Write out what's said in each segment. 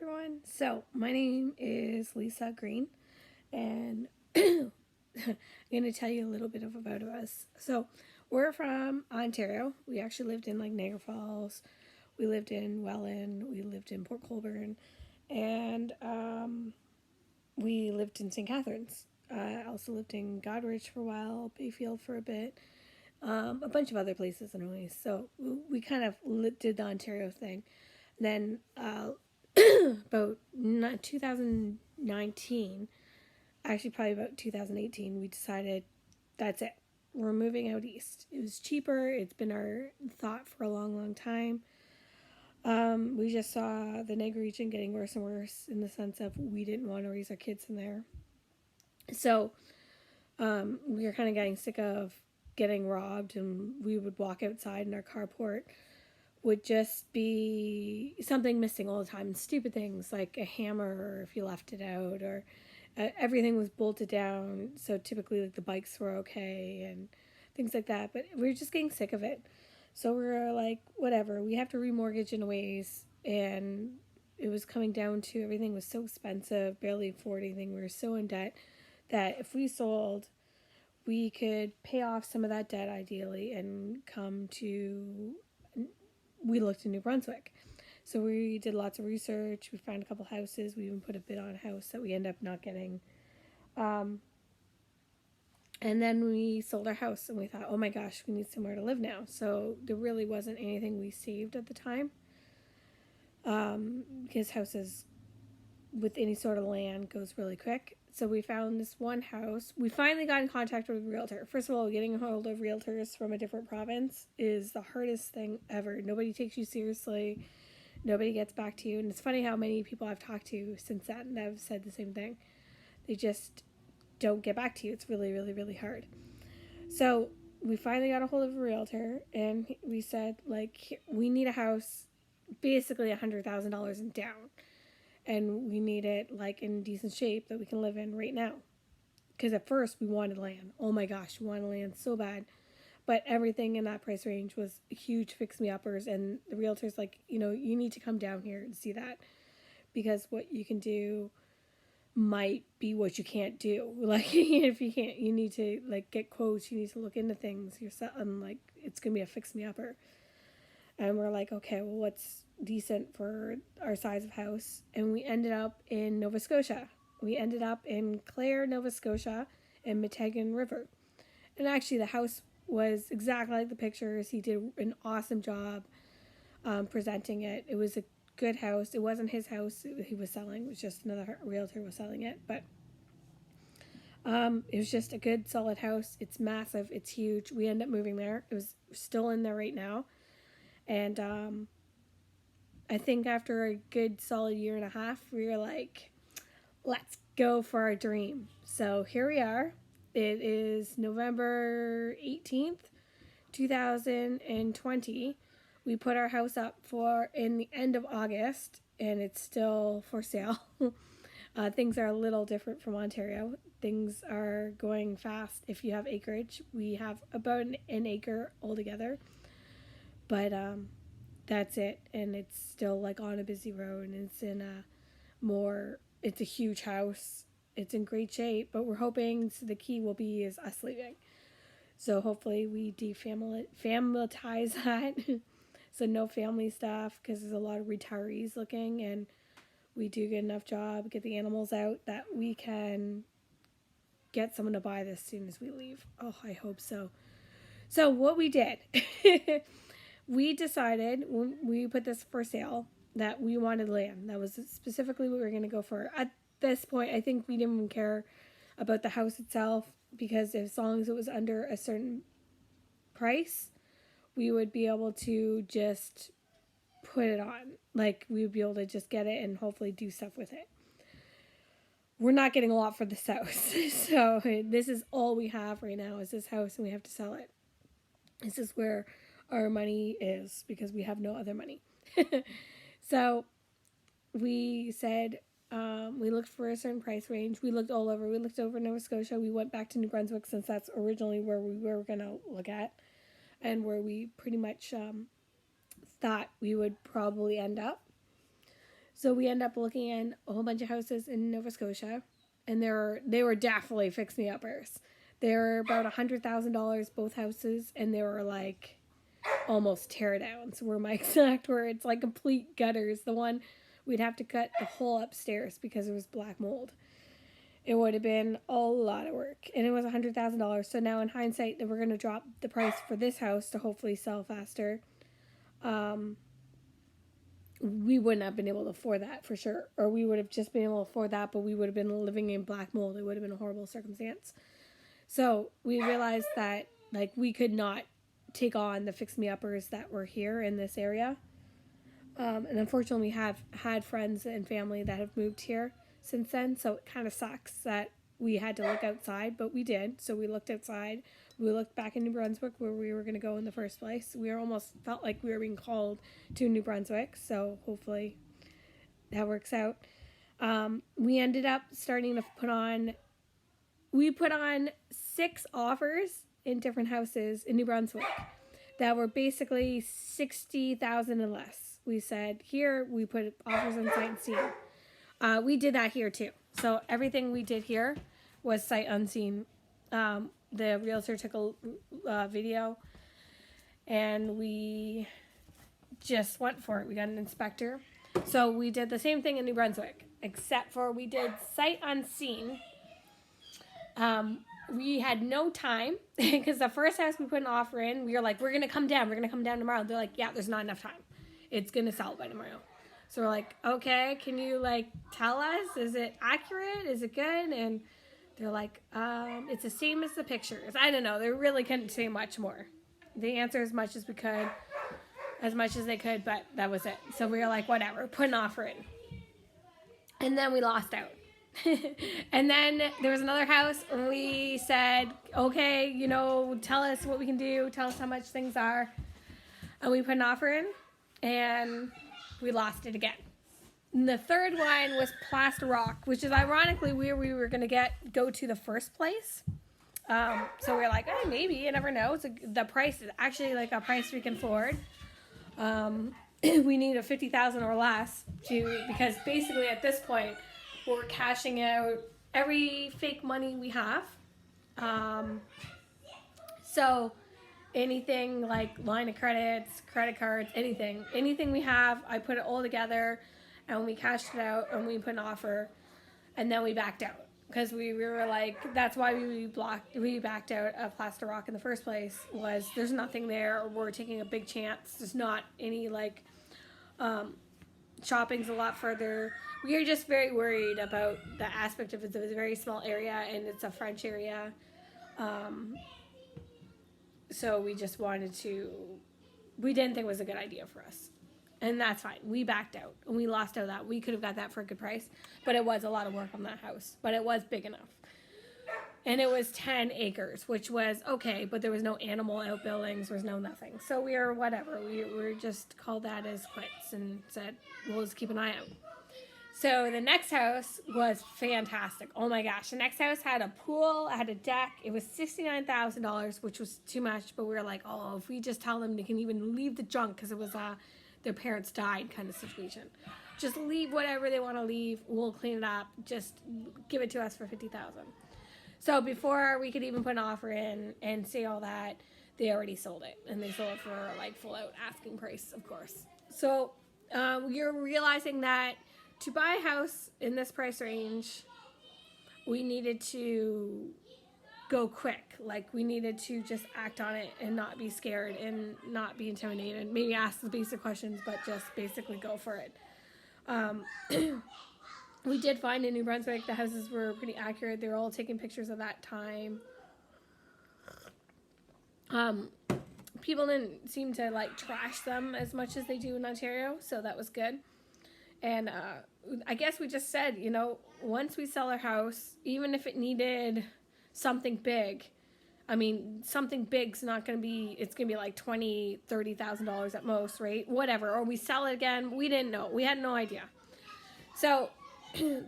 everyone. So, my name is Lisa Green, and I'm going to tell you a little bit about us. So, we're from Ontario. We actually lived in like Niagara Falls, we lived in Welland, we lived in Port Colborne, and we lived in St. Catharines. I also lived in Goderich for a while, Bayfield for a bit, a bunch of other places, anyways. So, we kind of did the Ontario thing. Then about 2019, actually probably about 2018, we decided that's it. We're moving out east. It was cheaper. It's been our thought for a long, long time. We just saw the Niagara region getting worse and worse in the sense of we didn't want to raise our kids in there. So we were kind of getting sick of getting robbed, and we would walk outside and our carport would just be something missing all the time. Stupid things like a hammer if you left it out, or everything was bolted down. So typically, like the bikes were okay and things like that. But we were just getting sick of it. So we were like, whatever. We have to remortgage in ways, and it was coming down to everything was so expensive, barely afford anything. We were so in debt that if we sold, we could pay off some of that debt ideally and come to. We looked in New Brunswick. So we did lots of research. We found a couple houses. We even put a bid on a house that we ended up not getting. And then we sold our house and we thought, oh my gosh, we need somewhere to live now. So there really wasn't anything we saved at the time. Because houses with any sort of land goes really quick. So we found this one house. We finally got in contact with a realtor. First of all, getting a hold of realtors from a different province is the hardest thing ever. Nobody takes you seriously. Nobody gets back to you. And it's funny how many people I've talked to since that have said the same thing. They just don't get back to you. It's really, really, really hard. So we finally got a hold of a realtor, and we said, like, we need a house basically $100,000 in down. And we need it like in decent shape that we can live in right now. Because at first we wanted land. Oh my gosh, we wanted land so bad. But everything in that price range was huge fix-me-uppers. And the realtor's like, you need to come down here and see that. Because what you can do might be what you can't do. Like, if you can't, you need to like get quotes. You need to look into things yourself. And like, it's going to be a fix-me-upper. And we're like, okay, well, what's decent for our size of house? And we ended up in Nova Scotia. We ended up in Clare, Nova Scotia, and Meteghan River. And actually, the house was exactly like the pictures. He did an awesome job presenting it. It was a good house. It wasn't his house he was selling. It was just another realtor was selling it. But it was just a good, solid house. It's massive. It's huge. We ended up moving there. It was still in there right now. And I think after a good solid year and a half, we were like, let's go for our dream. So here we are. It is November 18th, 2020. We put our house up in the end of August, and it's still for sale. Things are a little different from Ontario. Things are going fast if you have acreage. We have about an acre altogether. But that's it, and it's still like on a busy road, and it's a huge house. It's in great shape, but we're hoping, so the key will be is us leaving. So hopefully we familitize that. So no family stuff, because there's a lot of retirees looking, and we do get enough job, get the animals out, that we can get someone to buy this as soon as we leave. Oh, I hope so. So what we did, we decided when we put this for sale that we wanted land. That was specifically what we were going to go for. At this point, I think we didn't even care about the house itself, because as long as it was under a certain price, we would be able to just put it on. Like, we would be able to just get it and hopefully do stuff with it. We're not getting a lot for this house. So this is all we have right now is this house, and we have to sell it. This is where our money is, because we have no other money. So we said, we looked for a certain price range. We looked all over. We looked over Nova Scotia. We went back to New Brunswick, since that's originally where we were going to look at, and where we pretty much thought we would probably end up. So we end up looking at a whole bunch of houses in Nova Scotia, and they were definitely fix-me-uppers. They were about $100,000 both houses, and they were like almost tear downs were my exact words, like complete gutters. The one we'd have to cut the whole upstairs because it was black mold. It would have been a lot of work, and it was $100,000. So now in hindsight, that we're going to drop the price for this house to hopefully sell faster. We wouldn't have been able to afford that for sure, or we would have just been able to afford that, but we would have been living in black mold. It would have been a horrible circumstance. So we realized that like we could not take on the fix-me-uppers that were here in this area. And unfortunately, we have had friends and family that have moved here since then, so it kind of sucks that we had to look outside, but we did. So we looked outside. We looked back in New Brunswick where we were going to go in the first place. We almost felt like we were being called to New Brunswick, so hopefully that works out. We ended up starting to put on 6 offers in different houses in New Brunswick that were basically $60,000 and less. We said here we put offers on sight unseen. We did that here too. So everything we did here was sight unseen. The realtor took a video, and we just went for it. We got an inspector. So we did the same thing in New Brunswick, except for we did sight unseen. We had no time because the first house we put an offer in, we were like, we're going to come down tomorrow. They're like, yeah, there's not enough time. It's going to sell by tomorrow. So we're like, okay, can you like tell us, is it accurate? Is it good? And they're like, it's the same as the pictures. I don't know. They really couldn't say much more. They answered as much as they could, but that was it. So we were like, whatever, put an offer in. And then we lost out. And then there was another house, and we said, okay, tell us what we can do. Tell us how much things are. And we put an offer in, and we lost it again. And the third one was Plaster Rock, which is ironically where we were going to go to the first place. So we were like, maybe, you never know. The price is actually like a price we can afford. We need a $50,000 or less because basically at this point we're cashing out every fake money we have. So anything like line of credits, credit cards, anything we have, I put it all together. And we cashed it out, and we put an offer, and then we backed out because we were like, that's why we backed out of Plaster Rock in the first place. Was there's nothing there, or we're taking a big chance. There's not any like shopping's a lot further. We are just very worried about the aspect of it. It's a very small area, and it's a French area. So we just wanted to. We didn't think it was a good idea for us. And that's fine. We backed out, and we lost out that. We could have got that for a good price, but it was a lot of work on that house. But it was big enough. And it was 10 acres, which was okay, but there was no animal outbuildings. There was no nothing. So we were whatever. We were just called that as quits and said, we'll just keep an eye out. So the next house was fantastic. Oh, my gosh. The next house had a pool, had a deck. It was $69,000, which was too much. But we were like, oh, if we just tell them they can even leave the junk because it was their parents died kind of situation. Just leave whatever they want to leave. We'll clean it up. Just give it to us for $50,000. So before we could even put an offer in and say all that, they already sold it. And they sold it for like full out asking price, of course. So you're realizing that to buy a house in this price range, we needed to go quick. Like we needed to just act on it and not be scared and not be intimidated. Maybe ask the basic questions, but just basically go for it. We did find in New Brunswick the houses were pretty accurate. They were all taking pictures of that time. People didn't seem to like trash them as much as they do in Ontario, so that was good. And I guess we just said, once we sell our house, even if it needed something big, I mean, something big's not going to be, it's going to be like $20,000, $30,000 at most, right? Whatever. Or we sell it again. We didn't know. We had no idea. So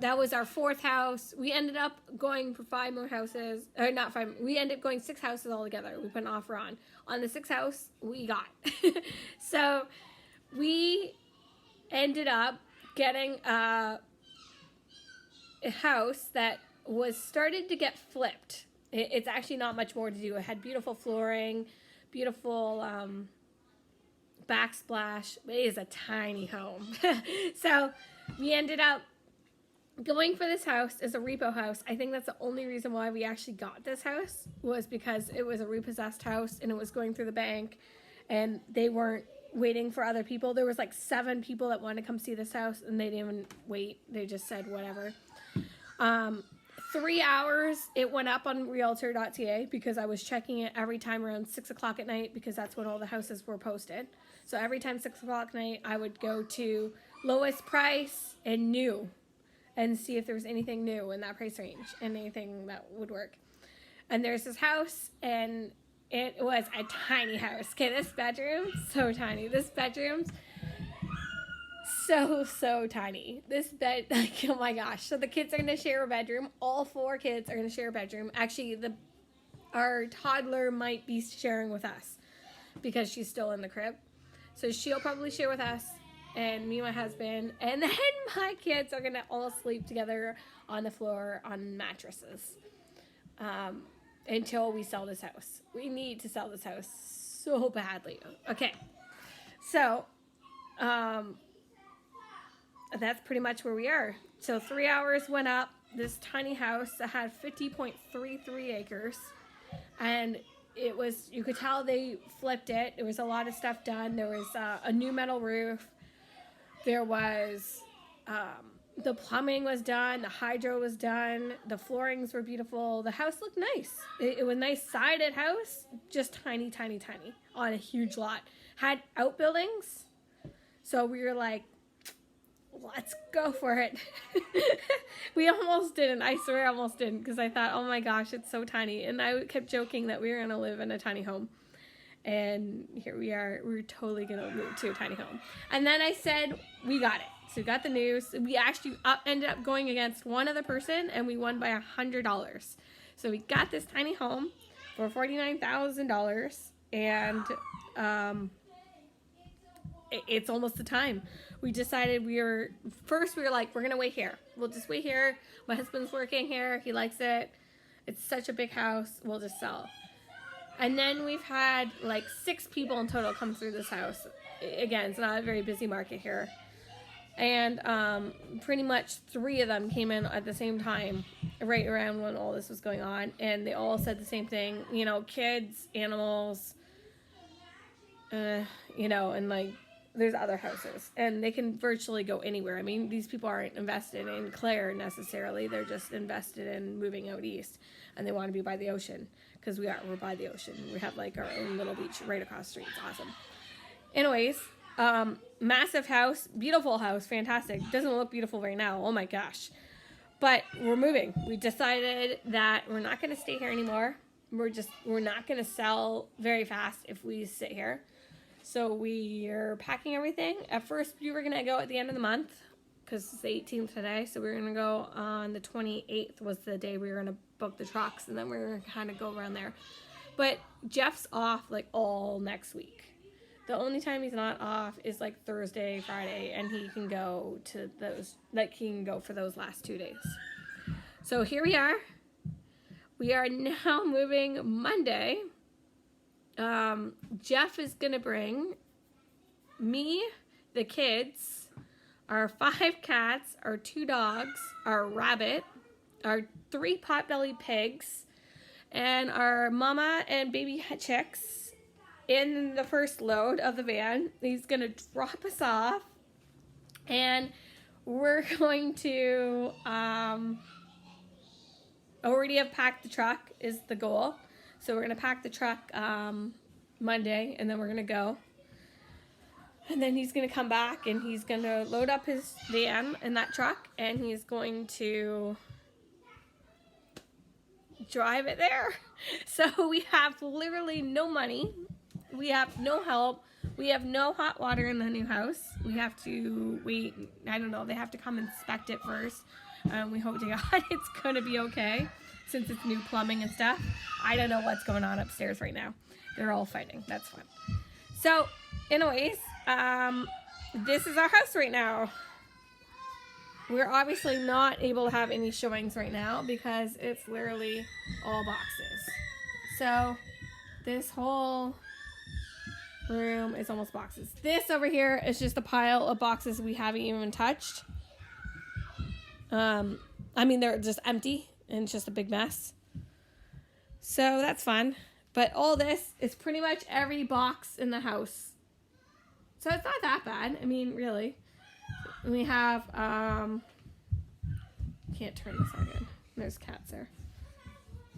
that was our 4th house. We ended up going for 5 more houses, or not 5, we ended up going 6 houses altogether. We put an offer on. On the 6th house, we got. So we ended up getting a house that was started to get flipped. It's actually not much more to do. It had beautiful flooring, beautiful backsplash. It is a tiny home. So we ended up going for this house as a repo house. I think that's the only reason why we actually got this house, was because it was a repossessed house and it was going through the bank and they weren't waiting for other people. There was like 7 people that wanted to come see this house and they didn't even wait. They just said whatever. 3 hours it went up on realtor.ca because I was checking it every time around 6 o'clock at night, because that's when all the houses were posted. So every time 6 o'clock at night I would go to lowest price and new and see if there was anything new in that price range and anything that would work. And there's this house, and it was a tiny house. Okay, this bedroom, so tiny. This bedroom's so tiny. This bed, like, oh my gosh. So the kids are going to share a bedroom. All 4 kids are going to share a bedroom. Actually, our toddler might be sharing with us because she's still in the crib. So she'll probably share with us and me and my husband. And then my kids are going to all sleep together on the floor on mattresses until we sell this house. We need to sell this house so badly. Okay. So, that's pretty much where we are. So 3 hours went up. This tiny house that had 50.33 acres. And it was, you could tell they flipped it. There was a lot of stuff done. There was a new metal roof. There was, the plumbing was done. The hydro was done. The floorings were beautiful. The house looked nice. It was a nice sided house. Just tiny on a huge lot. Had outbuildings. So we were like, let's go for it. We almost didn't. I swear I almost didn't, because I thought, oh my gosh, it's so tiny. And I kept joking that we were going to live in a tiny home. And here we are. We're totally going to move to a tiny home. And then I said, we got it. So we got the news. We actually ended up going against one other person, and we won by $100. So we got this tiny home for $49,000. And it's almost the time. We decided we were like, we're going to wait here. We'll just wait here. My husband's working here. He likes it. It's such a big house. We'll just sell. And then we've had like 6 people in total come through this house. Again, it's not a very busy market here. And pretty much 3 of them came in at the same time, right around when all this was going on. And they all said the same thing, you know, kids, animals, you know, and like, there's other houses, and they can virtually go anywhere. I mean, these people aren't invested in Clare necessarily. They're just invested in moving out east, and they want to be by the ocean, because we're by the ocean. We have like our own little beach right across the street. It's awesome. Anyways, massive house, beautiful house, fantastic. Doesn't look beautiful right now. Oh my gosh. But we're moving. We decided that we're not going to stay here anymore. We're not going to sell very fast if we sit here. So we are packing everything. At first, we were going to go at the end of the month, because it's the 18th today. So we were going to go on the 28th was the day we were going to book the trucks, and then we were going to kind of go around there. But Jeff's off like all next week. The only time he's not off is like Thursday, Friday, and he can go to those, like he can go for those last 2 days. So here we are. We are now moving Monday. Jeff is gonna bring me, the kids, our 5 cats, our 2 dogs, our rabbit, our 3 potbelly pigs, and our mama and baby chicks in the first load of the van. He's gonna drop us off, and we're going to already have packed the truck is the goal. So we're going to pack the truck Monday, and then we're going to go. And then he's going to come back, and he's going to load up his van in that truck, and he's going to drive it there. So we have literally no money. We have no help. We have no hot water in the new house. We have to wait. I don't know. They have to come inspect it first. We hope to God it's going to be okay, since it's new plumbing and stuff. I don't know what's going on upstairs right now. They're all fighting. That's fun. So, anyways, this is our house right now. we're obviously not able to have any showings right now because it's literally all boxes. So this whole room is almost boxes. This over here is just a pile of boxes we haven't even touched. I mean, they're just empty and it's just a big mess. So that's fun. But all this is pretty much every box in the house. So it's not that bad. I mean, really. We have, can't turn this on again. There's cats there.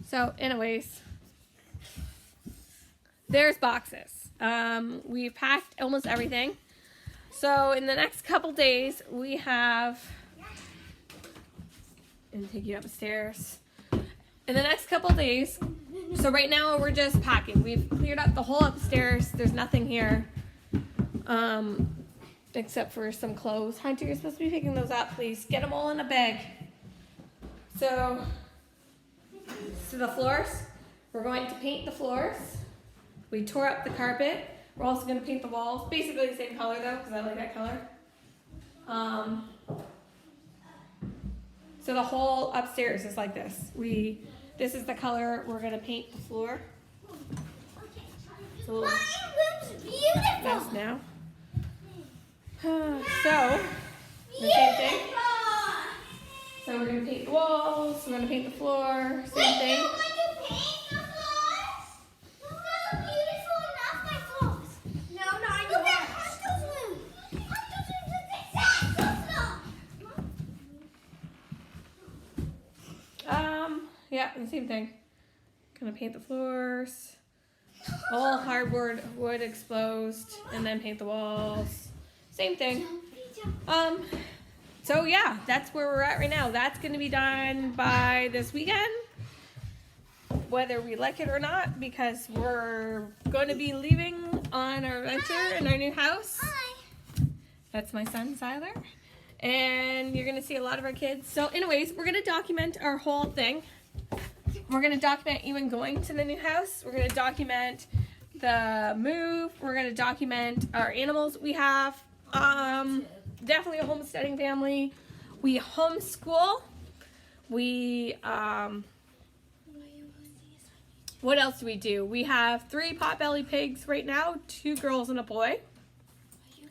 So anyways, there's boxes. We've packed almost everything. So in the next couple days, we have, and take you upstairs. In the next couple days, so right now we're just packing. We've cleared up the whole upstairs. There's nothing here, except for some clothes. Hunter, you're supposed to be picking those up, please. Get them all in a bag. So the floors, we're going to paint the floors. We tore up the carpet. We're also going to paint the walls. Basically the same color though, because I like that color. So the whole upstairs is like this. This is the color we're going to paint the floor. It's a little mess now. So, the same thing. So we're going to paint the walls, we're going to paint the floor, same thing. Yeah, the same thing. Gonna paint the floors, all hardboard wood exposed, and then paint the walls. Same thing. So yeah, that's where we're at right now. That's gonna be done by this weekend, whether we like it or not, because we're going to be leaving on our adventure in our new house. Hi. That's my son, Siler. And you're gonna see a lot of our kids. So anyways, we're gonna document our whole thing. We're going to document even going to the new house. We're going to document the move. We're going to document our animals we have. Definitely a homesteading family. We homeschool. We, what else do we do? We have 3 potbelly pigs right now, 2 girls and a boy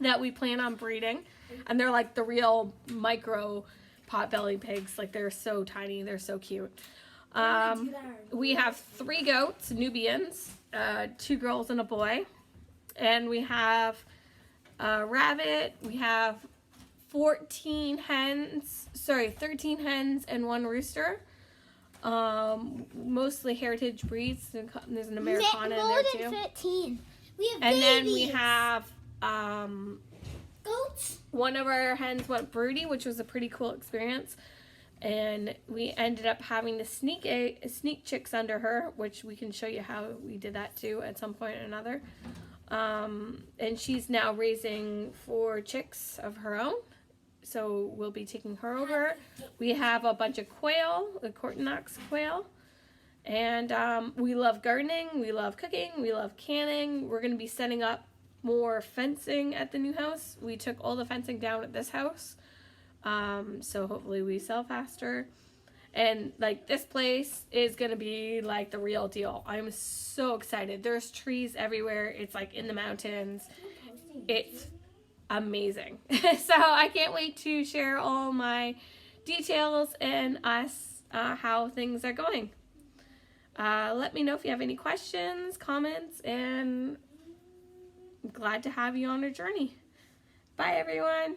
that we plan on breeding. And they're like the real micro potbelly pigs. Like they're so tiny. They're so cute. We have 3 goats, Nubians, 2 girls and a boy, and we have a rabbit. We have 13 hens and 1 rooster. Mostly heritage breeds. There's an Americana in there too. More than 13. We have babies. Then we have goats. One of our hens went broody, which was a pretty cool experience. And we ended up having to sneak chicks under her, which we can show you how we did that too at some point or another. And she's now raising 4 chicks of her own. So we'll be taking her over. We have a bunch of quail, the Cortinox quail. And we love gardening, we love cooking, we love canning. We're going to be setting up more fencing at the new house. We took all the fencing down at this house. So hopefully we sell faster. And like this place is going to be like the real deal. I'm so excited. There's trees everywhere. It's like in the mountains. It's amazing. So I can't wait to share all my details and how things are going. Let me know if you have any questions, comments, and I'm glad to have you on our journey. Bye everyone.